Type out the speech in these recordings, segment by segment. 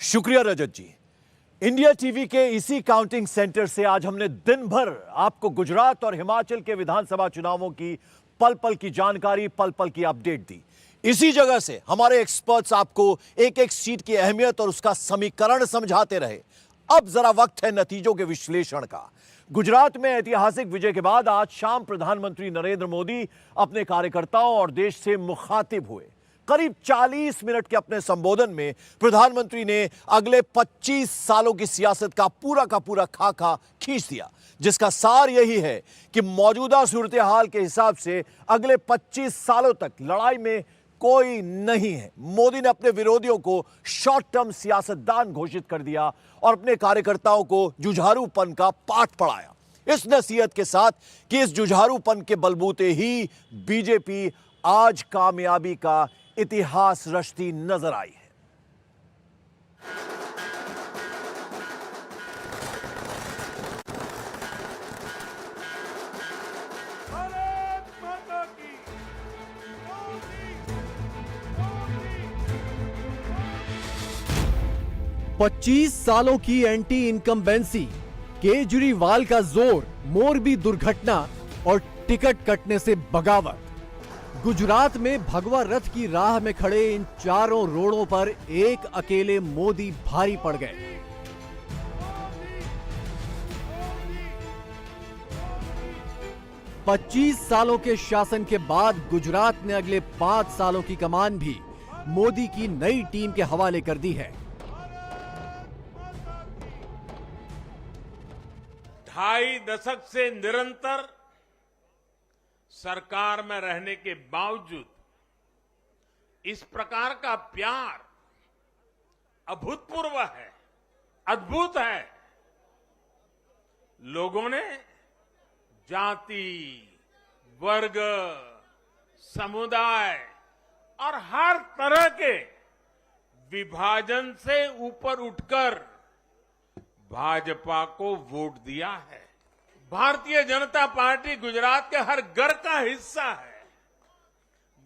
शुक्रिया रजत जी। India TV के इसी काउंटिंग सेंटर से आज हमने दिन भर आपको गुजरात और हिमाचल के विधानसभा चुनावों की पल पल की जानकारी, पल पल की अपडेट दी। इसी जगह से हमारे एक्सपर्ट्स आपको एक एक सीट की अहमियत और उसका समीकरण समझाते रहे। अब जरा वक्त है नतीजों के विश्लेषण का। गुजरात में ऐतिहासिक विजय के बाद आज शाम प्रधानमंत्री नरेंद्र मोदी अपने कार्यकर्ताओं और देश से मुखातिब हुए। करीब 40 मिनट के अपने संबोधन में प्रधानमंत्री ने अगले 25 सालों की सियासत का पूरा खाका खींच दिया, जिसका सार यही है कि मौजूदा सूरत हाल के हिसाब से अगले 25 सालों तक लड़ाई में कोई नहीं है। मोदी ने अपने विरोधियों को शॉर्ट टर्म सियासतदान घोषित कर दिया और अपने कार्यकर्ताओं को जुझारूपन का पाठ पढ़ाया, इस नसीहत के साथ कि इस जुझारूपन के बलबूते ही बीजेपी आज कामयाबी का इतिहास रचती नजर आई है। भारत माता की। 25 सालों की एंटी इनकम्बेंसी, केजरीवाल का जोर, मोरबी दुर्घटना और टिकट कटने से बगावत। गुजरात में भगवा रथ की राह में खड़े इन चारों रोड़ों पर एक अकेले मोदी भारी पड़ गए। पच्चीस सालों के शासन के बाद गुजरात ने अगले 5 सालों की कमान भी मोदी की नई टीम के हवाले कर दी है। 2.5 दशक से निरंतर सरकार में रहने के बावजूद इस प्रकार का प्यार अभूतपूर्व है, अद्भुत है। लोगों ने जाति, वर्ग, समुदाय और हर तरह के विभाजन से ऊपर उठकर भाजपा को वोट दिया है। भारतीय जनता पार्टी गुजरात के हर घर का हिस्सा है,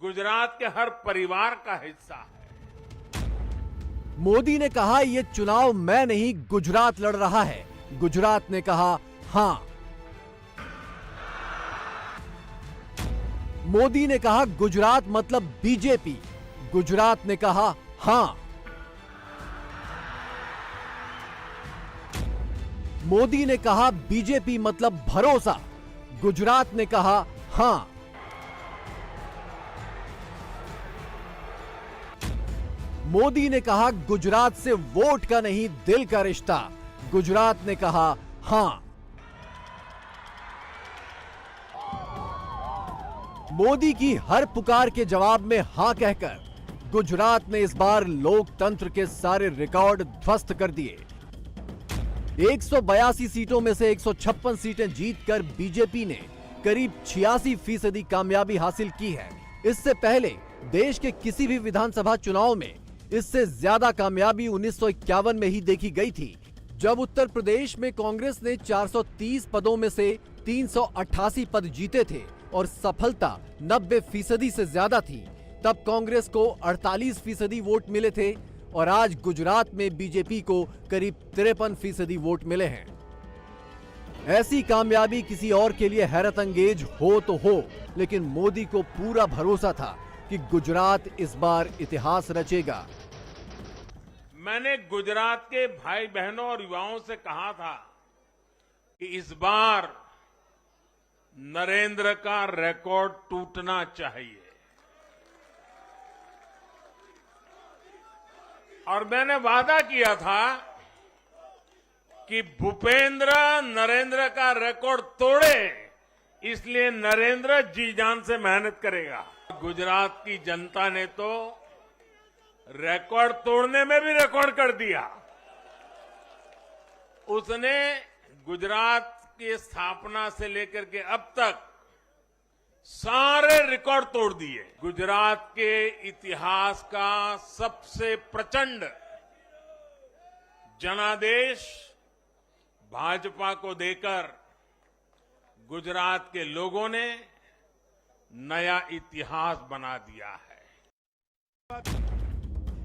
गुजरात के हर परिवार का हिस्सा है। मोदी ने कहा यह चुनाव मैं नहीं गुजरात लड़ रहा है। गुजरात ने कहा हां। मोदी ने कहा गुजरात मतलब बीजेपी। गुजरात ने कहा हां। मोदी ने कहा बीजेपी मतलब भरोसा। गुजरात ने कहा हां। मोदी ने कहा गुजरात से वोट का नहीं दिल का रिश्ता। गुजरात ने कहा हां। मोदी की हर पुकार के जवाब में हां कहकर गुजरात ने इस बार लोकतंत्र के सारे रिकॉर्ड ध्वस्त कर दिए। 182 सीटों में से 156 सीटें जीतकर बीजेपी ने करीब 86% कामयाबी हासिल की है। इससे पहले देश के किसी भी विधानसभा चुनाव में इससे ज्यादा कामयाबी 1951 में ही देखी गई थी, जब उत्तर प्रदेश में कांग्रेस ने 430 पदों में से 388 पद जीते थे और सफलता 90% से ज्यादा थी। तब कांग्रेस को 48% वोट मिले थे और आज गुजरात में बीजेपी को करीब 53% वोट मिले हैं। ऐसी कामयाबी किसी और के लिए हैरत अंगेज हो तो हो, लेकिन मोदी को पूरा भरोसा था कि गुजरात इस बार इतिहास रचेगा। मैंने गुजरात के भाई बहनों और युवाओं से कहा था कि इस बार नरेंद्र का रिकॉर्ड टूटना चाहिए, और मैंने वादा किया था कि भूपेंद्र नरेंद्र का रिकॉर्ड तोड़े, इसलिए नरेंद्र जी जान से मेहनत करेगा। गुजरात की जनता ने तो रिकॉर्ड तोड़ने में भी रिकॉर्ड कर दिया। उसने गुजरात की स्थापना से लेकर के अब तक सारे रिकॉर्ड तोड़ दिए। गुजरात के इतिहास का सबसे प्रचंड जनादेश भाजपा को देकर गुजरात के लोगों ने नया इतिहास बना दिया है।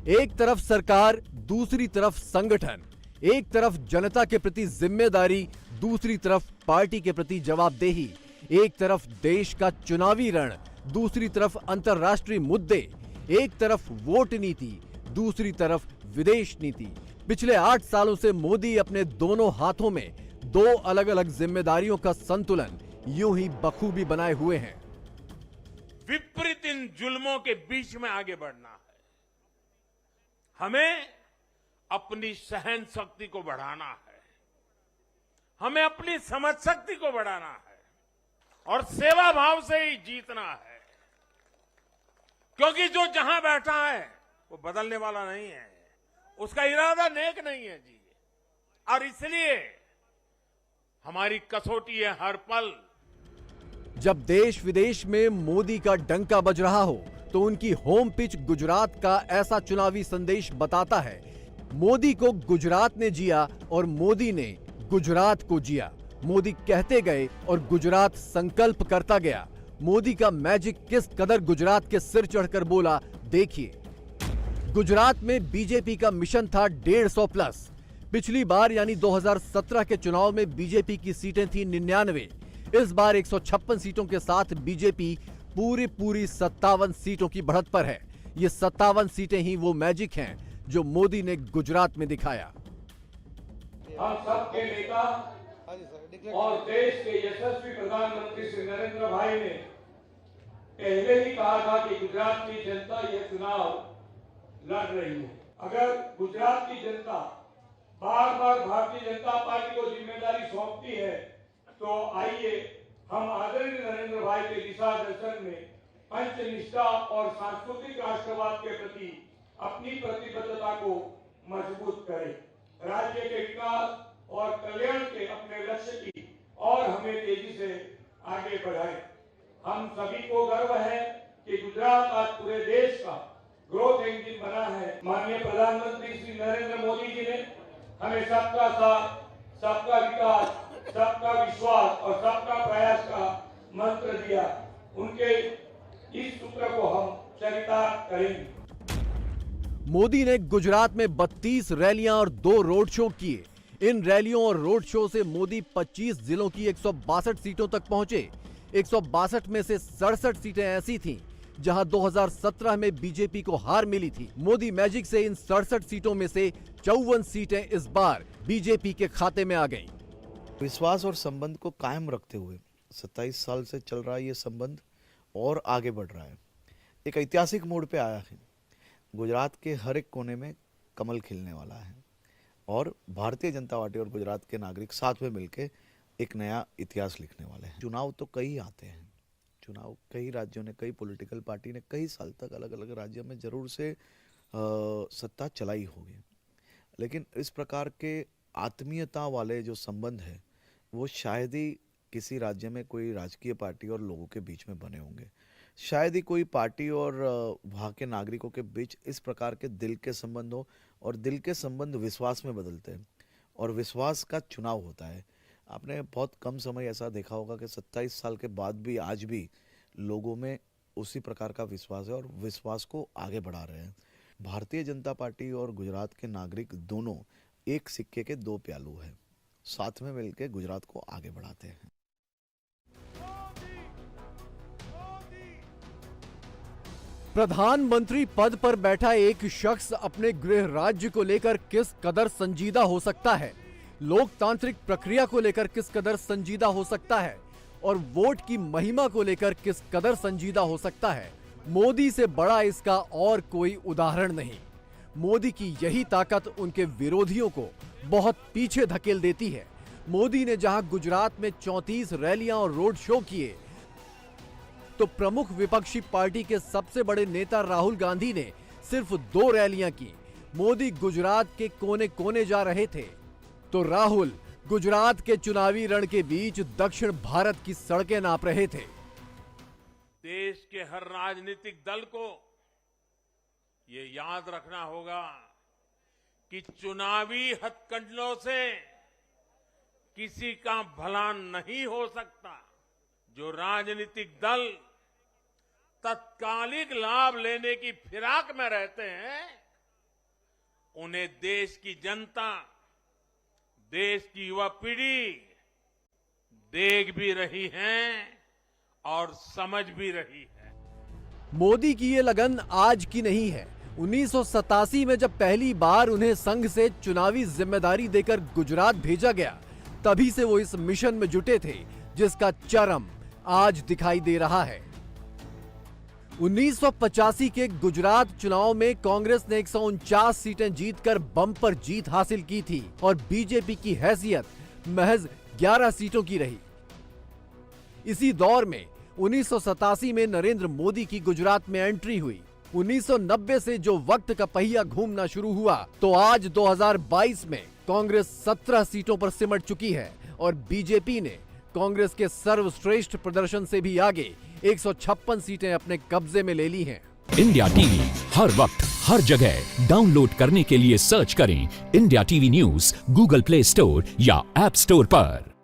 एक तरफ सरकार, दूसरी तरफ संगठन, एक तरफ जनता के प्रति जिम्मेदारी, दूसरी तरफ पार्टी के प्रति जवाबदेही, एक तरफ देश का चुनावी रण, दूसरी तरफ अंतर्राष्ट्रीय मुद्दे, एक तरफ वोट नीति, दूसरी तरफ विदेश नीति। पिछले 8 सालों से मोदी अपने दोनों हाथों में 2 अलग-अलग जिम्मेदारियों का संतुलन यूं ही बखूबी बनाए हुए हैं। विपरीत इन जुल्मों के बीच में आगे बढ़ना है। हमें अपनी सहन शक्ति को बढ़ाना है, हमें अपनी समझ शक्ति को बढ़ाना है और सेवा भाव से ही जीतना है, क्योंकि जो जहां बैठा है वो बदलने वाला नहीं है, उसका इरादा नेक नहीं है जी। और इसलिए हमारी कसौटी है हर पल। जब देश विदेश में मोदी का डंका बज रहा हो तो उनकी होम पिच गुजरात का ऐसा चुनावी संदेश बताता है। मोदी को गुजरात ने जिया और मोदी ने गुजरात को जिया। मोदी कहते गए और गुजरात संकल्प करता गया। मोदी का मैजिक किस कदर गुजरात के सिर चढ़कर बोला, देखिए। गुजरात में बीजेपी का मिशन था 150 प्लस। पिछली बार यानी 2017 के चुनाव में बीजेपी की सीटें थी 99। इस बार 156 सीटों के साथ बीजेपी पूरी 57 सीटों की बढ़त पर है। ये 57 सीटें ही वो मैजिक हैं जो मोदी ने गुजरात में दिखाया। हम सबके नेता और देश के यशस्वी प्रधानमंत्री श्री नरेंद्र भाई ने पहले ही कहा था कि गुजरात की जनता ये चुनाव लड़ रही है। अगर गुजरात की जनता बार बार भारतीय जनता पार्टी को जिम्मेदारी सौंपती है तो आइए हम आदरणीय नरेंद्र भाई के दिशा दर्शन में पंचनिष्ठा और सांस्कृतिक राष्ट्रवाद के प्रति अपनी प्रतिबद्धता को मजबूत करें। राज्य के विकास और कल्याण के अपने लक्ष्य की और हमें तेजी से आगे बढ़ाएं। हम सभी को गर्व है कि गुजरात आज पूरे देश का ग्रोथ इंजन बना है। माननीय प्रधानमंत्री श्री नरेंद्र मोदी जी ने हमें सबका साथ, सबका विकास, सबका विश्वास और सबका प्रयास का मंत्र दिया। उनके इस सूत्र को हम चरितार्थ करेंगे। मोदी ने गुजरात में 32 रैलियां और 2 रोड शो किए। इन रैलियों और रोड शो से मोदी 25 जिलों की 162 सीटों तक पहुंचे। 162 में से 67 सीटें ऐसी थीं जहां 2017 में बीजेपी को हार मिली थी। मोदी मैजिक से इन 67 सीटों में से 54 सीटें इस बार बीजेपी के खाते में आ गईं। विश्वास और संबंध को कायम रखते हुए 27 साल से चल रहा ये संबंध और आगे बढ़ रहा है। एक ऐतिहासिक मोड़ पे आया है। गुजरात के हर एक कोने में कमल खिलने वाला है और भारतीय जनता पार्टी और गुजरात के नागरिक साथ में मिलकर एक नया इतिहास लिखने वाले हैं। चुनाव तो कई आते हैं, चुनाव कई राज्यों ने, कई पॉलिटिकल पार्टी ने कई साल तक अलग अलग राज्यों में जरूर से सत्ता चलाई होगी, लेकिन इस प्रकार के आत्मीयता वाले जो संबंध है वो शायद ही किसी राज्य में कोई राजकीय पार्टी और लोगों के बीच में बने होंगे। शायद ही कोई पार्टी और वहाँ के नागरिकों के बीच इस प्रकार के दिल के संबंध हो, और दिल के संबंध विश्वास में बदलते हैं और विश्वास का चुनाव होता है। आपने बहुत कम समय ऐसा देखा होगा कि 27 साल के बाद भी आज भी लोगों में उसी प्रकार का विश्वास है और विश्वास को आगे बढ़ा रहे हैं। भारतीय जनता पार्टी और गुजरात के नागरिक दोनों एक सिक्के के 2 पहलू हैं, साथ में मिलकर गुजरात को आगे बढ़ाते हैं। प्रधानमंत्री पद पर बैठा एक शख्स अपने गृह राज्य को लेकर किस कदर संजीदा हो सकता है, लोकतांत्रिक प्रक्रिया को लेकर किस कदर संजीदा हो सकता है और वोट की महिमा को लेकर किस कदर संजीदा हो सकता है, मोदी से बड़ा इसका और कोई उदाहरण नहीं। मोदी की यही ताकत उनके विरोधियों को बहुत पीछे धकेल देती है। मोदी ने जहां गुजरात में 34 रैलियां और रोड शो किए, तो प्रमुख विपक्षी पार्टी के सबसे बड़े नेता राहुल गांधी ने सिर्फ 2 रैलियां की। मोदी गुजरात के कोने कोने जा रहे थे तो राहुल गुजरात के चुनावी रण के बीच दक्षिण भारत की सड़कें नाप रहे थे। देश के हर राजनीतिक दल को ये याद रखना होगा कि चुनावी हथकंडों से किसी का भला नहीं हो सकता। जो राजनीतिक दल तत्कालिक लाभ लेने की फिराक में रहते हैं, उन्हें देश की जनता, देश की युवा पीढ़ी देख भी रही है और समझ भी रही है। मोदी की ये लगन आज की नहीं है। 1987 में जब पहली बार उन्हें संघ से चुनावी जिम्मेदारी देकर गुजरात भेजा गया, तभी से वो इस मिशन में जुटे थे, जिसका चरम आज दिखाई दे रहा है। 1985 के गुजरात चुनाव में कांग्रेस ने 149 सीटें जीतकर बम्पर जीत हासिल की थी और बीजेपी की हैसियत महज 11 सीटों की रही। इसी दौर में 1987 में नरेंद्र मोदी की गुजरात में एंट्री हुई। 1990 से जो वक्त का पहिया घूमना शुरू हुआ, तो आज 2022 में कांग्रेस 17 सीटों पर सिमट चुकी है और बीजेपी ने कांग्रेस के सर्वश्रेष्ठ प्रदर्शन से भी आगे 156 सीटें अपने कब्जे में ले ली हैं। इंडिया टीवी हर वक्त हर जगह डाउनलोड करने के लिए सर्च करें India TV news Google play store या ऐप स्टोर पर।